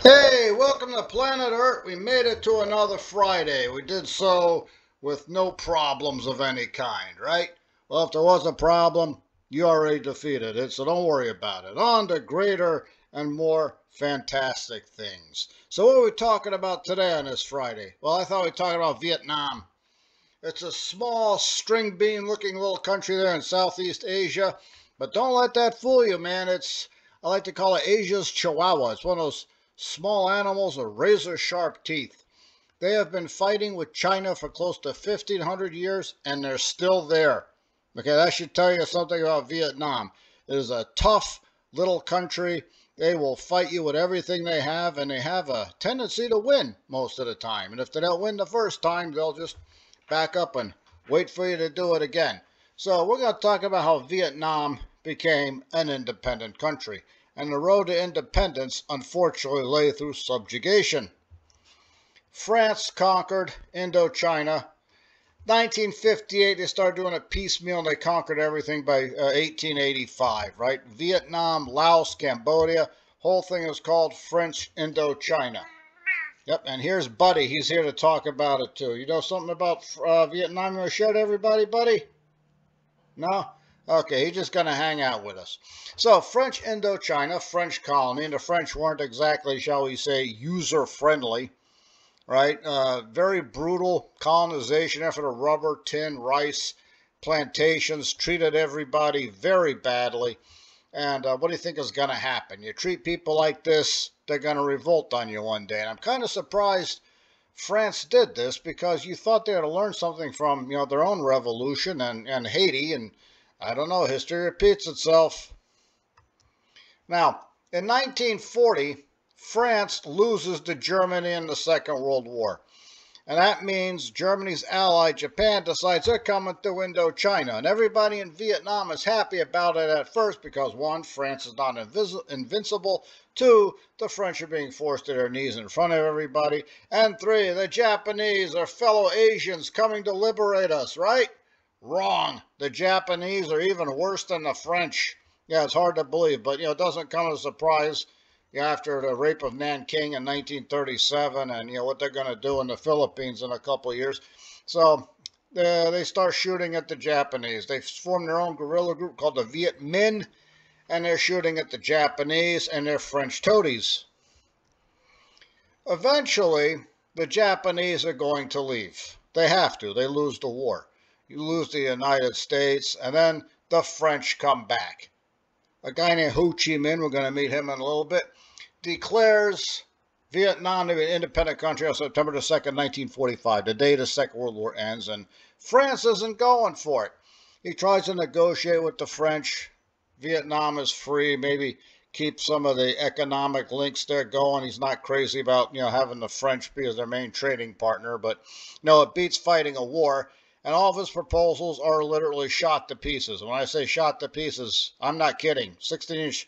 Hey, welcome to Planet Earth. We made it to another Friday. We did so with no problems of any kind, right? Well, if there was a problem, you already defeated it, so don't worry about it. On to greater and more fantastic things. So what are we talking about today on this Friday? Well, I thought we were talking about Vietnam. It's a small string bean looking little country there in Southeast Asia, but don't let that fool you, man. I like to call it Asia's Chihuahua. It's one of those small animals with razor sharp teeth. They have been fighting with China for close to 1,500 years, and they're still there. Okay, that should tell you something about Vietnam. It is a tough little country. They will fight you with everything they have, and they have a tendency to win most of the time. And if they don't win the first time, they'll just back up and wait for you to do it again. So we're going to talk about how Vietnam became an independent country. And the road to independence, unfortunately, lay through subjugation. France conquered Indochina. 1958, they started doing it piecemeal, and they conquered everything by 1885, right? Vietnam, Laos, Cambodia, whole thing was called French Indochina. Yep, and here's Buddy. He's here to talk about it, too. You know something about Vietnam you want to share to everybody, Buddy? No? Okay, he's just going to hang out with us. So, French Indochina, French colony, and the French weren't exactly, shall we say, user-friendly, right? Very brutal colonization effort of rubber, tin, rice, plantations, treated everybody very badly. And what do you think is going to happen? You treat people like this, they're going to revolt on you one day. And I'm kind of surprised France did this, because you thought they had to learn something from, their own revolution and Haiti, and I don't know, history repeats itself. Now, in 1940, France loses to Germany in the Second World War. And that means Germany's ally, Japan, decides they're coming through Indochina. And everybody in Vietnam is happy about it at first because, one, France is not invincible. Two, the French are being forced to their knees in front of everybody. And three, the Japanese are fellow Asians coming to liberate us, right? Wrong. The Japanese are even worse than the French. Yeah, it's hard to believe, but, it doesn't come as a surprise after the rape of Nanking in 1937 and, what they're going to do in the Philippines in a couple of years. So they start shooting at the Japanese. They form their own guerrilla group called the Viet Minh, and they're shooting at the Japanese and their French toadies. Eventually, the Japanese are going to leave. They have to. They lose the war. You lose the United States, and then the French come back. A guy named Ho Chi Minh, we're going to meet him in a little bit, declares Vietnam to be an independent country on September the 2nd, 1945, the day the Second World War ends, and France isn't going for it. He tries to negotiate with the French. Vietnam is free, maybe keep some of the economic links there going. He's not crazy about, having the French be as their main trading partner, but no, it beats fighting a war. And all of his proposals are literally shot to pieces. When I say shot to pieces, I'm not kidding. 16-inch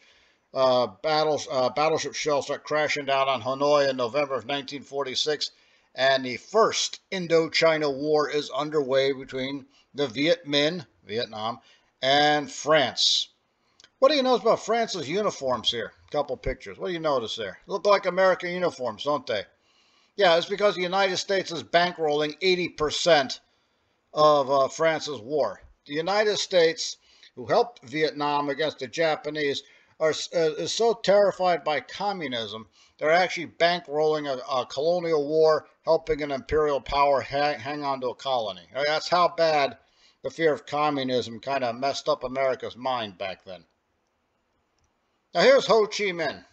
battleship shells start crashing down on Hanoi in November of 1946. And the first Indochina War is underway between the Viet Minh, Vietnam, and France. What do you notice about France's uniforms here? A couple pictures. What do you notice there? Look like American uniforms, don't they? Yeah, it's because the United States is bankrolling 80% of France's war. The United States, who helped Vietnam against the Japanese, is so terrified by communism, they're actually bankrolling a colonial war, helping an imperial power hang on to a colony. That's how bad the fear of communism kind of messed up America's mind back then. Now here's Ho Chi Minh.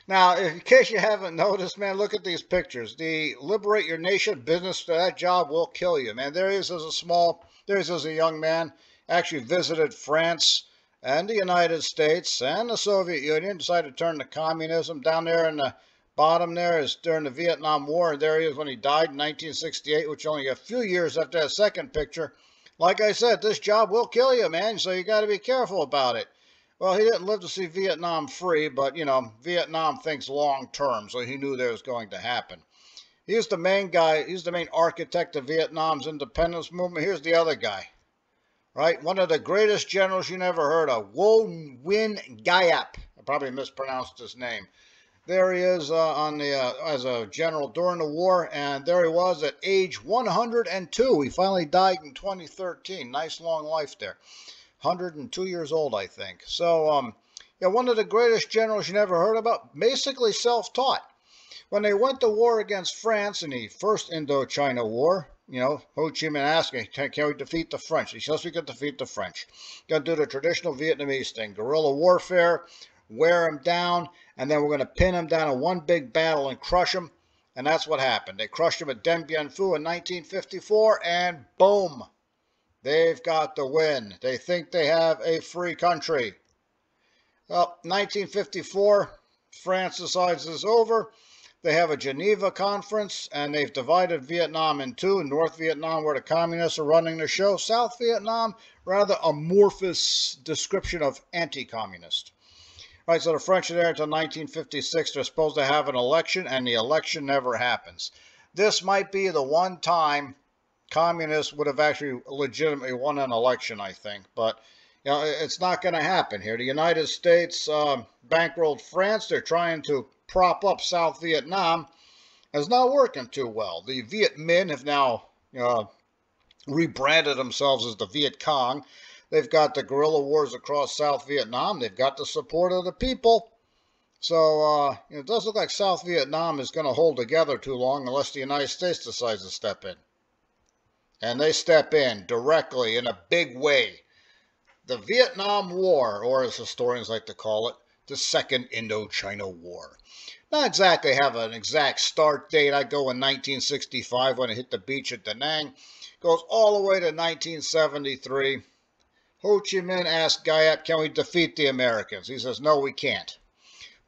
Now, in case you haven't noticed, man, look at these pictures. The Liberate Your Nation business, that job will kill you, man. There he is as a young man, actually visited France and the United States and the Soviet Union, decided to turn to communism. Down there in the bottom there is during the Vietnam War, and there he is when he died in 1968, which only a few years after that second picture. Like I said, this job will kill you, man, so you got to be careful about it. Well, he didn't live to see Vietnam free, but, Vietnam thinks long term, so he knew that was going to happen. He's the main guy. He's the main architect of Vietnam's independence movement. Here's the other guy, right? One of the greatest generals you never heard of, Vo Nguyen Giap. I probably mispronounced his name. There he is as a general during the war, and there he was at age 102. He finally died in 2013. Nice long life there. 102 years old, I think. So, yeah, one of the greatest generals you never heard about, basically self-taught. When they went to war against France in the first Indochina War, Ho Chi Minh asked me, can we defeat the French? He says we can defeat the French. Going to do the traditional Vietnamese thing, guerrilla warfare, wear them down, and then we're going to pin them down in one big battle and crush them. And that's what happened. They crushed them at Dien Bien Phu in 1954, and boom, they've got the win. They think they have a free country. Well, 1954, France decides it's over. They have a Geneva conference, and they've divided Vietnam in two. North Vietnam, where the communists are running the show. South Vietnam, rather amorphous description of anti-communist. Right, so the French are there until 1956. They're supposed to have an election, and the election never happens. This might be the one time communists would have actually legitimately won an election, I think. But, it's not going to happen here. The United States bankrolled France. They're trying to prop up South Vietnam. It's not working too well. The Viet Minh have now rebranded themselves as the Viet Cong. They've got the guerrilla wars across South Vietnam. They've got the support of the people. So it does look like South Vietnam is going to hold together too long unless the United States decides to step in. And they step in directly in a big way. The Vietnam War, or as historians like to call it, the Second Indochina War. Not exactly have an exact start date. I go in 1965 when I hit the beach at Da Nang. Goes all the way to 1973. Ho Chi Minh asked Guyap, can we defeat the Americans? He says, no, we can't.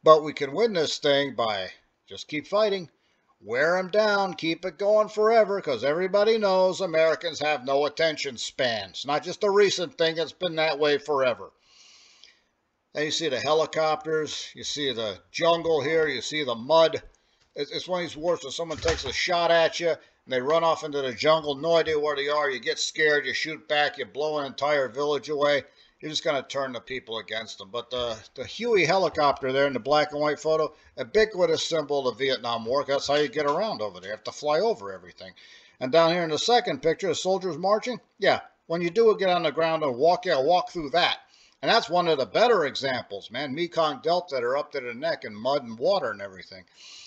But we can win this thing by just keep fighting. Wear them down. Keep it going forever, because everybody knows Americans have no attention span. It's not just a recent thing. It's been that way forever. And you see the helicopters, you see the jungle here, you see the mud. It's one of these wars where someone takes a shot at you, and they run off into the jungle, no idea where they are. You get scared, you shoot back, you blow an entire village away. You're just going to turn the people against them. But the Huey helicopter there in the black and white photo, a ubiquitous symbol of the Vietnam War. That's how you get around over there. You have to fly over everything. And down here in the second picture, the soldiers marching. Yeah, when you do get on the ground and walk through that. And that's one of the better examples, man. Mekong Delta, they're up to the neck in mud and water and everything.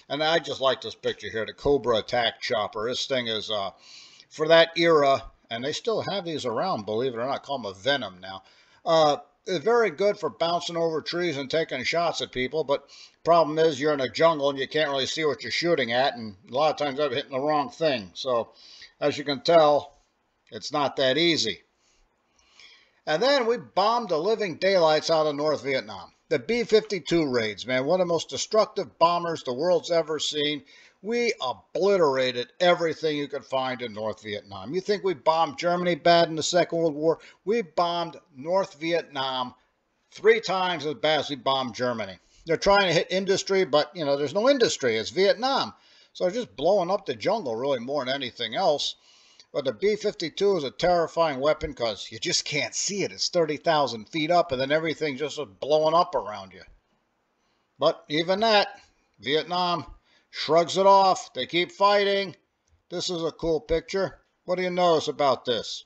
And I just like this picture here, the Cobra attack chopper. This thing is for that era, and they still have these around, believe it or not. Call them a Venom now. It's very good for bouncing over trees and taking shots at people, but problem is you're in a jungle and you can't really see what you're shooting at, and a lot of times I'm hitting the wrong thing. So, as you can tell, it's not that easy. And then we bombed the living daylights out of North Vietnam. The B-52 raids, man, one of the most destructive bombers the world's ever seen. We obliterated everything you could find in North Vietnam. You think we bombed Germany bad in the Second World War? We bombed North Vietnam 3 times as bad as we bombed Germany. They're trying to hit industry, but, there's no industry. It's Vietnam. So they're just blowing up the jungle really more than anything else. But the B-52 is a terrifying weapon because you just can't see it. It's 30,000 feet up, and then everything just is blowing up around you. But even that, Vietnam shrugs it off. They keep fighting. This is a cool picture. What do you notice about this?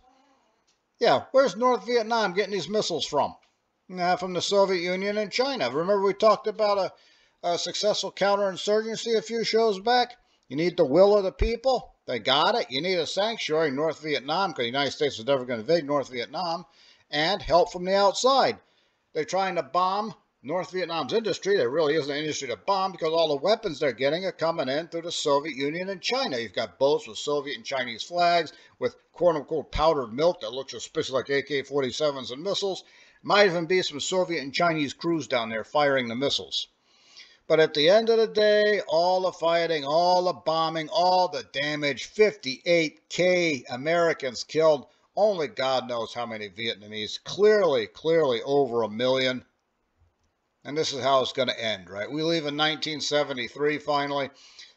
Yeah, where's North Vietnam getting these missiles from? From the Soviet Union and China. Remember we talked about a successful counterinsurgency a few shows back? You need the will of the people. They got it. You need a sanctuary in North Vietnam because the United States was never going to invade North Vietnam, and help from the outside. They're trying to bomb North Vietnam's industry. There really isn't an industry to bomb because all the weapons they're getting are coming in through the Soviet Union and China. You've got boats with Soviet and Chinese flags with quote-unquote powdered milk that looks suspicious like AK-47s and missiles. Might even be some Soviet and Chinese crews down there firing the missiles. But at the end of the day, all the fighting, all the bombing, all the damage, 58K Americans killed, only God knows how many Vietnamese, clearly over 1 million. And this is how it's going to end, right? We leave in 1973 finally.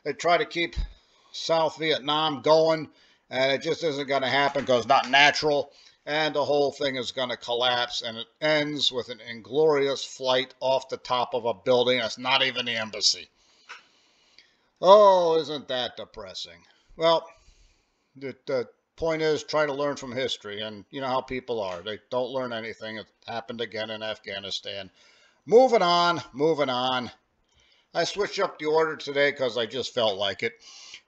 They try to keep South Vietnam going, and it just isn't going to happen because it's not natural. And the whole thing is going to collapse, and it ends with an inglorious flight off the top of a building. That's not even the embassy. Oh, isn't that depressing? Well, the point is, try to learn from history, and you know how people are. They don't learn anything. It happened again in Afghanistan. Moving on, moving on. I switched up the order today because I just felt like it.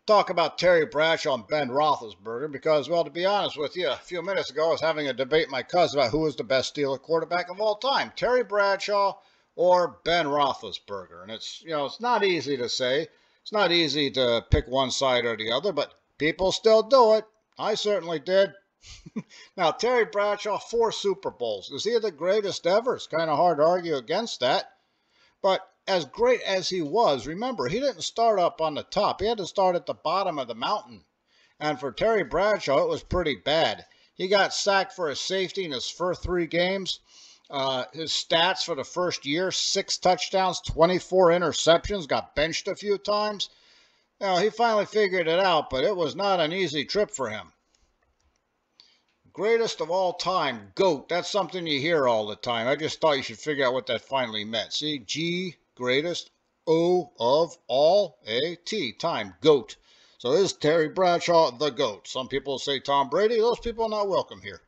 Talk about Terry Bradshaw and Ben Roethlisberger because, well, to be honest with you, a few minutes ago I was having a debate with my cousin about who was the best Steeler quarterback of all time, Terry Bradshaw or Ben Roethlisberger. And it's not easy to say. It's not easy to pick one side or the other, but people still do it. I certainly did. Now, Terry Bradshaw, 4 Super Bowls. Is he the greatest ever? It's kind of hard to argue against that. But as great as he was, remember, he didn't start up on the top. He had to start at the bottom of the mountain. And for Terry Bradshaw, it was pretty bad. He got sacked for a safety in his first 3 games. His stats for the first year, 6 touchdowns, 24 interceptions, got benched a few times. Now, he finally figured it out, but it was not an easy trip for him. Greatest of all time, GOAT. That's something you hear all the time. I just thought you should figure out what that finally meant. See, G, greatest, O of all, A, T, time, GOAT. So is Terry Bradshaw the GOAT? Some people say Tom Brady. Those people are not welcome here.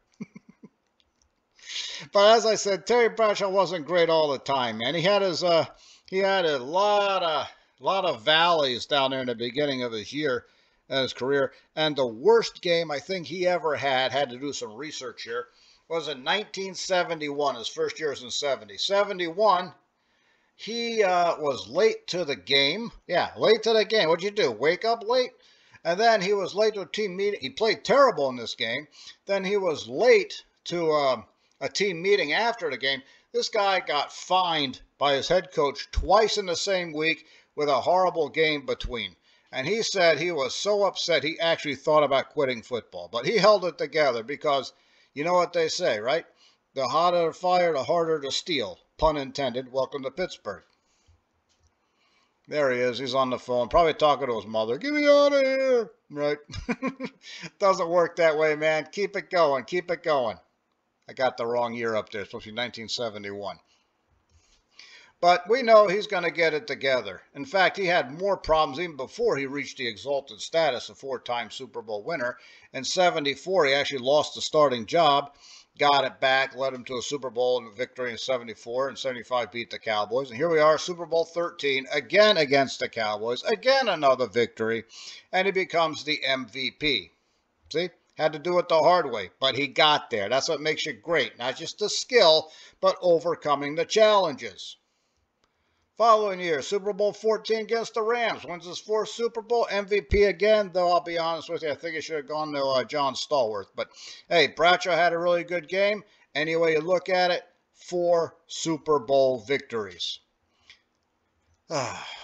But as I said, Terry Bradshaw wasn't great all the time, man. He had a lot of valleys down there in the beginning of his career. And the worst game I think he ever had to do some research here, was in 1971. His first year was in 70. 71, he was late to the game. Yeah, late to the game. What'd you do? Wake up late? And then he was late to a team meeting. He played terrible in this game. Then he was late to a team meeting after the game. This guy got fined by his head coach twice in the same week with a horrible game between. And he said he was so upset he actually thought about quitting football. But he held it together because you know what they say, right? The hotter the fire, the harder to steal. Pun intended. Welcome to Pittsburgh. There he is. He's on the phone. Probably talking to his mother. Get me out of here. Right? Doesn't work that way, man. Keep it going. Keep it going. I got the wrong year up there. It's supposed to be 1971. But we know he's going to get it together. In fact, he had more problems even before he reached the exalted status of 4-time Super Bowl winner. In 74, he actually lost the starting job, got it back, led him to a Super Bowl victory in 74, and 75 beat the Cowboys. And here we are, Super Bowl 13, again against the Cowboys, again another victory, and he becomes the MVP. See? Had to do it the hard way, but he got there. That's what makes you great. Not just the skill, but overcoming the challenges. Following year, Super Bowl 14 against the Rams. Wins his 4th Super Bowl. MVP again, though I'll be honest with you, I think he should have gone to John Stallworth. But, hey, Bradshaw had a really good game. Any way you look at it, 4 Super Bowl victories.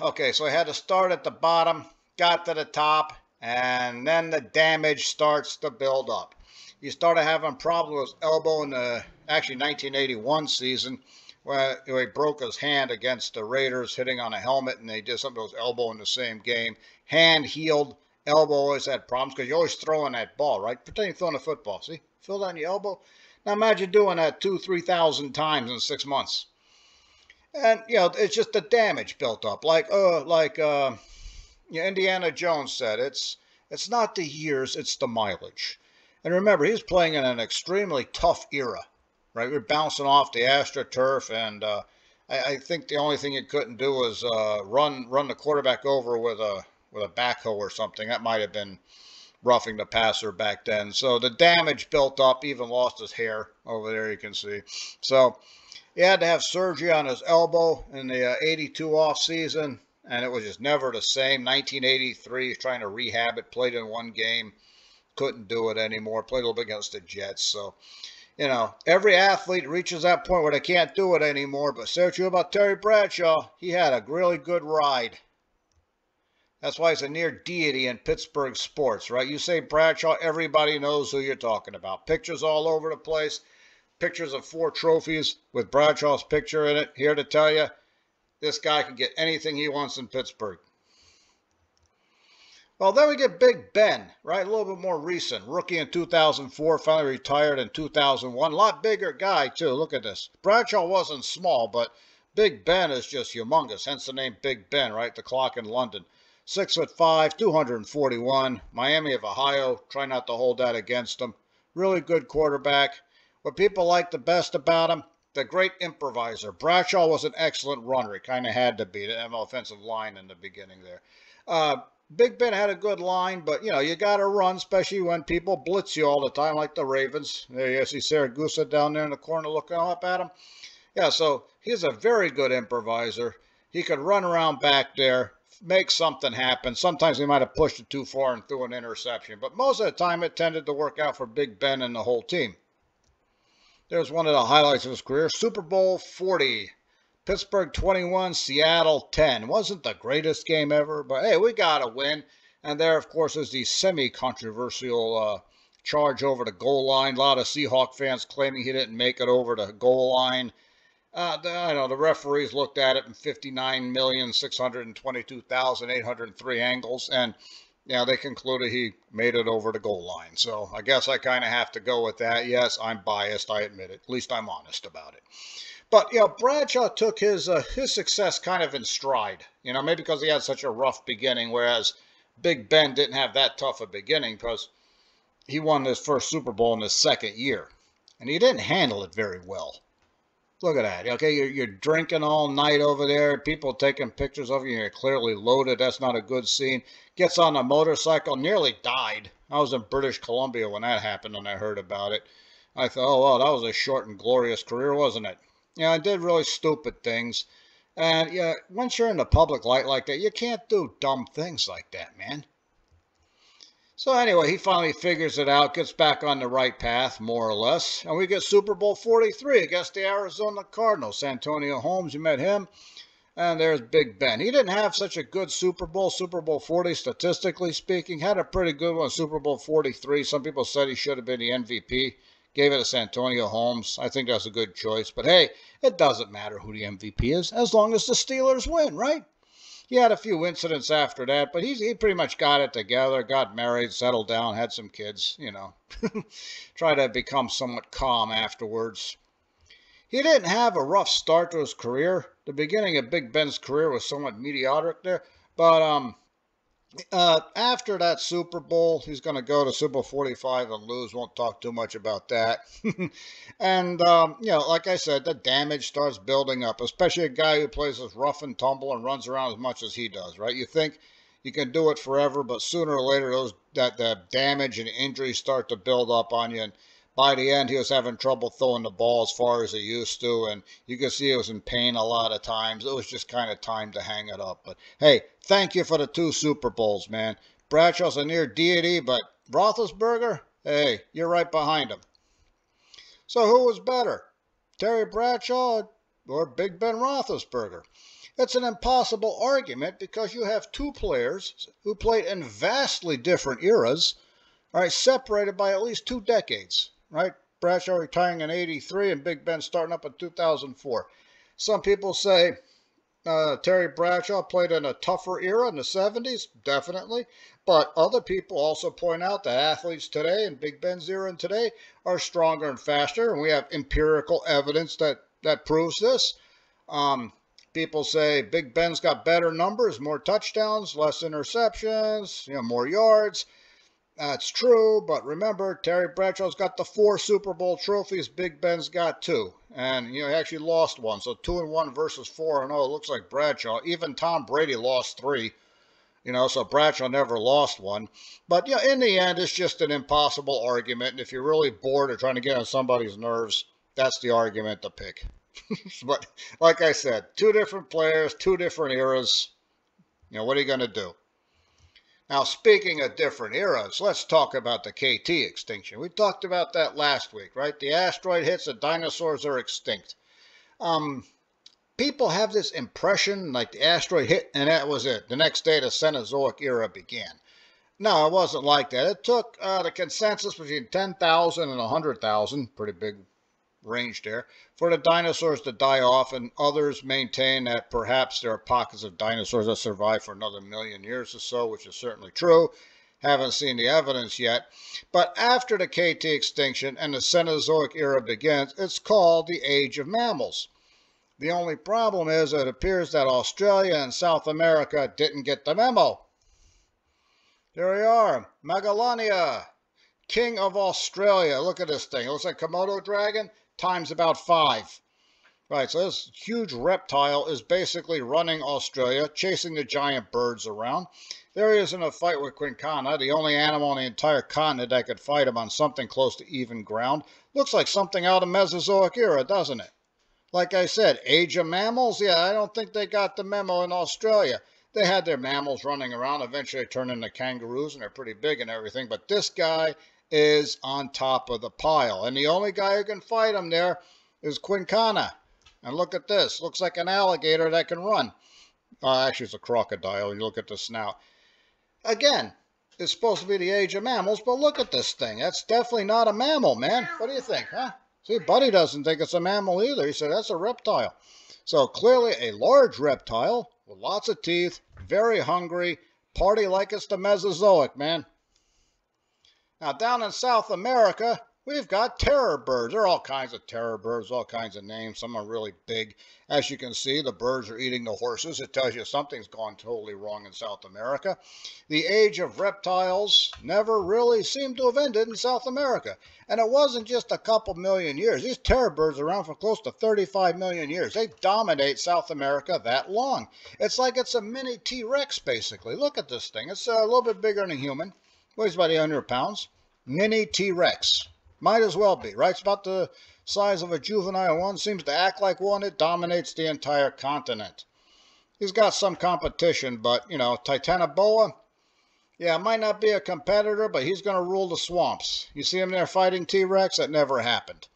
Okay, so he had to start at the bottom, got to the top, and then the damage starts to build up. He started having problems with his elbow in the, actually, 1981 season, where he broke his hand against the Raiders, hitting on a helmet, and they did something to his elbow in the same game. Hand healed, elbow always had problems, because you're always throwing that ball, right? Pretend you're throwing a football, see? Feel that in your elbow? Now imagine doing that 2,000-3,000 times in 6 months. And, it's just the damage built up. Like Indiana Jones said, it's not the years, it's the mileage. And remember, he's playing in an extremely tough era. Right, we're bouncing off the AstroTurf, and I think the only thing you couldn't do was run the quarterback over with a backhoe or something. That might have been roughing the passer back then. So the damage built up. Even lost his hair over there. You can see. So he had to have surgery on his elbow in the '82 off season, and it was just never the same. 1983, he's trying to rehab it. Played in 1 game, couldn't do it anymore. Played a little bit against the Jets. So. Every athlete reaches that point where they can't do it anymore. But say what you about Terry Bradshaw, he had a really good ride. That's why he's a near deity in Pittsburgh sports, right? You say Bradshaw, everybody knows who you're talking about. Pictures all over the place. Pictures of 4 trophies with Bradshaw's picture in it. Here to tell you, this guy can get anything he wants in Pittsburgh. Well, then we get Big Ben, right? A little bit more recent. Rookie in 2004, finally retired in 2001. A lot bigger guy, too. Look at this. Bradshaw wasn't small, but Big Ben is just humongous, hence the name Big Ben, right? The clock in London. 6'5", 241. Miami of Ohio. Try not to hold that against him. Really good quarterback. What people like the best about him, the great improviser. Bradshaw was an excellent runner. He kind of had to be. Didn't have an offensive line in the beginning there. Big Ben had a good line, but, you got to run, especially when people blitz you all the time, like the Ravens. There you see Saragusa down there in the corner looking up at him. Yeah, so he's a very good improviser. He could run around back there, make something happen. Sometimes he might have pushed it too far and threw an interception, but most of the time it tended to work out for Big Ben and the whole team. There's one of the highlights of his career, Super Bowl 40. Pittsburgh 21, Seattle 10. Wasn't the greatest game ever, but hey, we got to win. And there, of course, is the semi-controversial charge over the goal line. A lot of Seahawk fans claiming he didn't make it over the goal line. I know the referees looked at it in 59,622,803 angles, and they concluded he made it over the goal line. So I guess I kind of have to go with that. Yes, I'm biased, I admit it. At least I'm honest about it. But, Bradshaw took his success kind of in stride, maybe because he had such a rough beginning, whereas Big Ben didn't have that tough a beginning because he won his first Super Bowl in his second year. And he didn't handle it very well. Look at that. Okay, you're drinking all night over there. People taking pictures of you. You're clearly loaded. That's not a good scene. Gets on a motorcycle. Nearly died. I was in British Columbia when that happened and I heard about it. I thought, oh, well, that was a short and glorious career, wasn't it? I did really stupid things. And, once you're in the public light like that, you can't do dumb things like that, man. So anyway, he finally figures it out, gets back on the right path, more or less. And we get Super Bowl 43 against the Arizona Cardinals. Santonio Holmes, you met him. And there's Big Ben. He didn't have such a good Super Bowl 40, statistically speaking. Had a pretty good one, Super Bowl 43. Some people said he should have been the MVP. Gave it to Santonio Holmes. I think that's a good choice. But hey, it doesn't matter who the MVP is, as long as the Steelers win, right? He had a few incidents after that, but he pretty much got it together, got married, settled down, had some kids, Tried to become somewhat calm afterwards. He didn't have a rough start to his career. The beginning of Big Ben's career was somewhat mediocre there, but after that Super Bowl, he's going to go to Super Bowl 45 and lose. Won't talk too much about that. And, like I said, the damage starts building up, especially a guy who plays this rough and tumble and runs around as much as he does, right? You think you can do it forever, but sooner or later, the damage and injuries start to build up on you. And by the end, he was having trouble throwing the ball as far as he used to, and you could see he was in pain a lot of times. It was just kind of time to hang it up. But hey, thank you for the 2 Super Bowls, man. Bradshaw's a near deity, but Roethlisberger, hey, you're right behind him. So who was better, Terry Bradshaw or Big Ben Roethlisberger? It's an impossible argument because you have 2 players who played in vastly different eras, all right, separated by at least 2 decades. Right? Bradshaw retiring in 83 and Big Ben starting up in 2004. Some people say Terry Bradshaw played in a tougher era in the 70s, definitely. But other people also point out that athletes today and Big Ben's era and today are stronger and faster. And we have empirical evidence that proves this. People say Big Ben's got better numbers, more touchdowns, less interceptions, more yards. That's true, but remember, Terry Bradshaw's got the 4 Super Bowl trophies. Big Ben's got 2. And, he actually lost 1. So 2-1 versus 4-0. It looks like Bradshaw. Even Tom Brady lost 3. So Bradshaw never lost 1. But, in the end, it's just an impossible argument. And if you're really bored or trying to get on somebody's nerves, that's the argument to pick. But, like I said, 2 different players, 2 different eras. What are you going to do? Now, speaking of different eras, let's talk about the K-T extinction. We talked about that last week, right? The asteroid hits, the dinosaurs are extinct. People have this impression like the asteroid hit and that was it. The next day, the Cenozoic era began. No, it wasn't like that. It took the consensus between 10,000 and 100,000, pretty big range there, for the dinosaurs to die off, and others maintain that perhaps there are pockets of dinosaurs that survive for another 1,000,000 years or so, which is certainly true. Haven't seen the evidence yet. But after the K-T extinction and the Cenozoic era begins, it's called the Age of Mammals. The only problem is it appears that Australia and South America didn't get the memo. There we are, Megalania, king of Australia. Look at this thing. It looks like Komodo dragon times about 5. Right, so this huge reptile is basically running Australia, chasing the giant birds around. There he is in a fight with Quincana, the only animal on the entire continent that could fight him on something close to even ground. Looks like something out of Mesozoic era, doesn't it? Like I said, Age of Mammals? Yeah, I don't think they got the memo in Australia. They had their mammals running around, eventually turn into kangaroos, and they're pretty big and everything, but this guy is on top of the pile. And the only guy who can fight him there is Quincana. And look at this. Looks like an alligator that can run. Actually, it's a crocodile. You look at the snout. Again, it's supposed to be the Age of Mammals, but look at this thing. That's definitely not a mammal, man. What do you think, huh? See, Buddy doesn't think it's a mammal either. He said that's a reptile. So clearly a large reptile with lots of teeth, very hungry, party like it's the Mesozoic, man. Now down in South America, we've got terror birds. There are all kinds of terror birds, all kinds of names. Some are really big. As you can see, the birds are eating the horses. It tells you something's gone totally wrong in South America. The age of reptiles never really seemed to have ended in South America. And it wasn't just a couple million years. These terror birds are around for close to 35 million years. They dominate South America that long. It's like it's a mini T-Rex, basically. Look at this thing. It's a little bit bigger than a human. Weighs about 800 pounds. Mini T-Rex. Might as well be, right? It's about the size of a juvenile one. Seems to act like one. It dominates the entire continent. He's got some competition, but, you know, Titanoboa, yeah, might not be a competitor, but he's going to rule the swamps. You see him there fighting T-Rex? That never happened.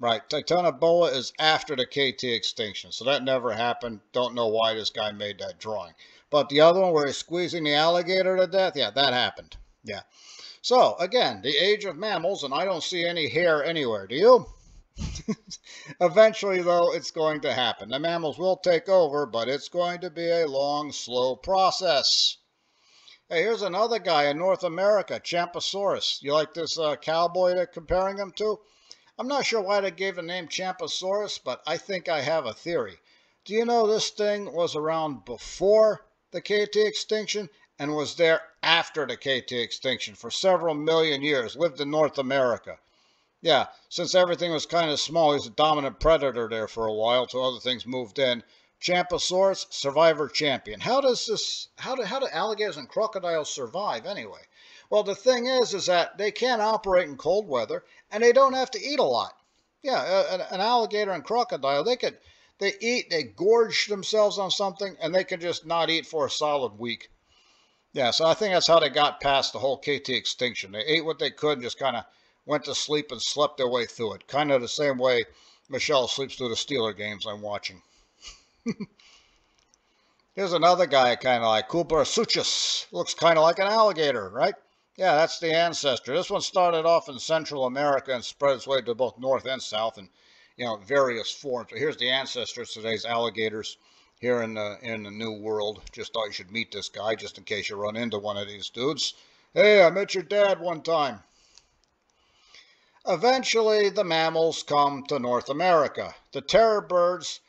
Right, Titanoboa is after the K-T Extinction, so that never happened. Don't know why this guy made that drawing. But the other one where he's squeezing the alligator to death, yeah, that happened. Yeah. So, again, the Age of Mammals, and I don't see any hair anywhere. Do you? Eventually, though, it's going to happen. The mammals will take over, but it's going to be a long, slow process. Hey, here's another guy in North America, Champsosaurus. You like this cowboy they're comparing him to? I'm not sure why they gave the name Champsosaurus, but I think I have a theory. Do you know this thing was around before the K-T Extinction and was there after the K-T Extinction for several million years, lived in North America? Yeah, since everything was kind of small, he was a dominant predator there for a while till other things moved in. Champsosaurus, survivor champion. How do alligators and crocodiles survive anyway? Well, the thing is that they can't operate in cold weather, and they don't have to eat a lot. Yeah, an alligator and crocodile, they gorge themselves on something, and they can just not eat for a solid week. Yeah, so I think that's how they got past the whole K-T Extinction. They ate what they could and just kind of went to sleep and slept their way through it. Kind of the same way Michelle sleeps through the Steeler games I'm watching. Here's another guy I kind of like, Cubrasuchus. Looks kind of like an alligator, right? Yeah, that's the ancestor. This one started off in Central America and spread its way to both North and South in, various forms. So here's the ancestors of today's alligators here in the New World. Just thought you should meet this guy just in case you run into one of these dudes. Hey, I met your dad one time. Eventually, the mammals come to North America. The terror birds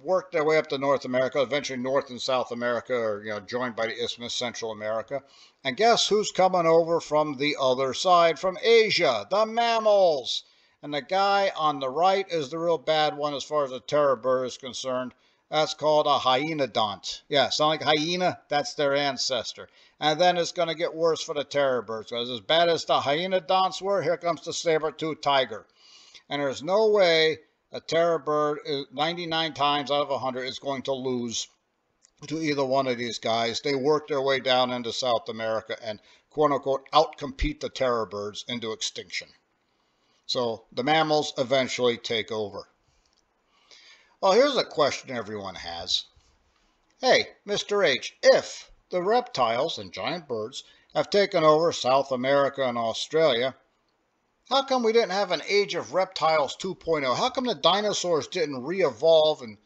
work their way up to North America. Eventually, North and South America are joined by the Isthmus, Central America. And guess who's coming over from the other side, from Asia? The mammals. And the guy on the right is the real bad one as far as the terror bird is concerned. That's called a hyenodont. Yeah, sound like hyena? That's their ancestor. And then it's going to get worse for the terror birds. Because as bad as the hyenodonts were, here comes the saber-toothed tiger. And there's no way a terror bird, 99 times out of 100, is going to lose to either one of these guys. They work their way down into South America and, quote-unquote, outcompete the terror birds into extinction. So the mammals eventually take over. Well, here's a question everyone has. Hey, Mr. H, if the reptiles and giant birds have taken over South America and Australia, how come we didn't have an Age of Reptiles 2.0? How come the dinosaurs didn't re-evolve and,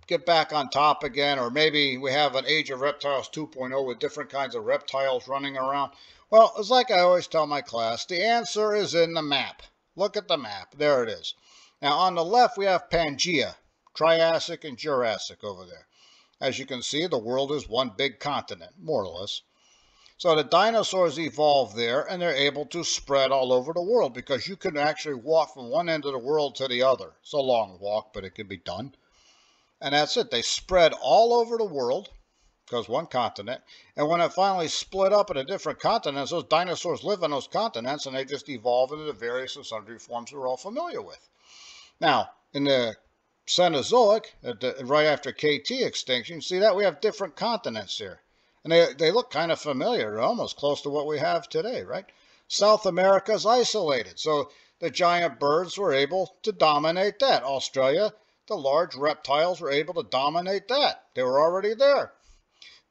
get back on top again? Or maybe we have an Age of Reptiles 2.0 with different kinds of reptiles running around? Well, it's like I always tell my class, the answer is in the map. Look at the map. There it is. Now, on the left, we have Pangea, Triassic and Jurassic over there. As you can see, the world is one big continent, more or less. So the dinosaurs evolved there, and they're able to spread all over the world because you can actually walk from one end of the world to the other. It's a long walk, but it can be done. And that's it. They spread all over the world because one continent. And when it finally split up into different continents, those dinosaurs live on those continents, and they just evolve into the various and sundry forms we're all familiar with. Now, in the Cenozoic, right after K-T Extinction, see that we have different continents here. And they look kind of familiar. They're almost close to what we have today, right? South America is isolated. So the giant birds were able to dominate that. Australia, the large reptiles were able to dominate that. They were already there.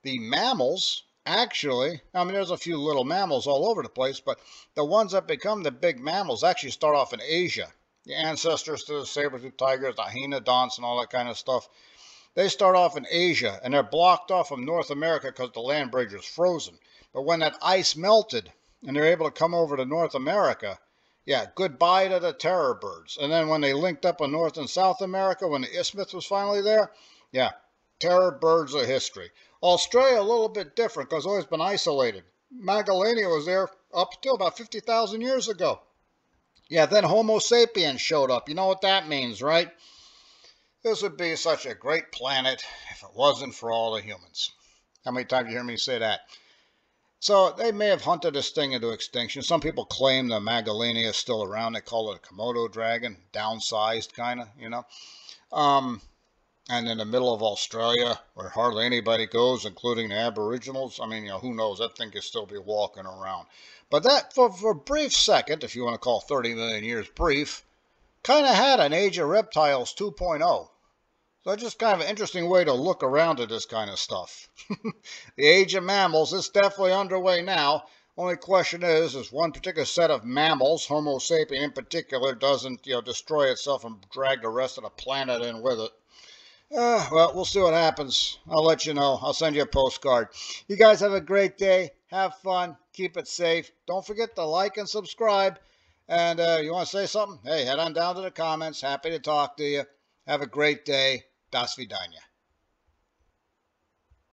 The mammals, actually, I mean, there's a few little mammals all over the place, but the ones that become the big mammals actually start off in Asia. The ancestors to the saber-toothed tigers, the hyenodonts, and all that kind of stuff. They start off in Asia, and they're blocked off from North America because the land bridge was frozen. But when that ice melted, and they're able to come over to North America, yeah, goodbye to the terror birds. And then when they linked up in North and South America, when the isthmus was finally there, yeah, terror birds of history. Australia, a little bit different because it's always been isolated. Magellania was there up till about 50,000 years ago. Yeah, then Homo sapiens showed up. You know what that means, right? This would be such a great planet if it wasn't for all the humans. How many times you hear me say that? So they may have hunted this thing into extinction. Some people claim the Magellania is still around. They call it a Komodo dragon, downsized kind of, you know. And in the middle of Australia, where hardly anybody goes, including the Aboriginals, I mean, you know, who knows? That thing could still be walking around. But that, for a brief second, if you want to call 30 million years brief, kind of had an Age of Reptiles 2.0. So just kind of an interesting way to look around at this kind of stuff. The Age of Mammals is definitely underway now. Only question is one particular set of mammals, Homo sapien in particular, doesn't, you know, destroy itself and drag the rest of the planet in with it. Well, we'll see what happens. I'll let you know. I'll send you a postcard. You guys have a great day. Have fun. Keep it safe. Don't forget to like and subscribe. And you want to say something? Hey, head on down to the comments. Happy to talk to you. Have a great day. Das Vidania.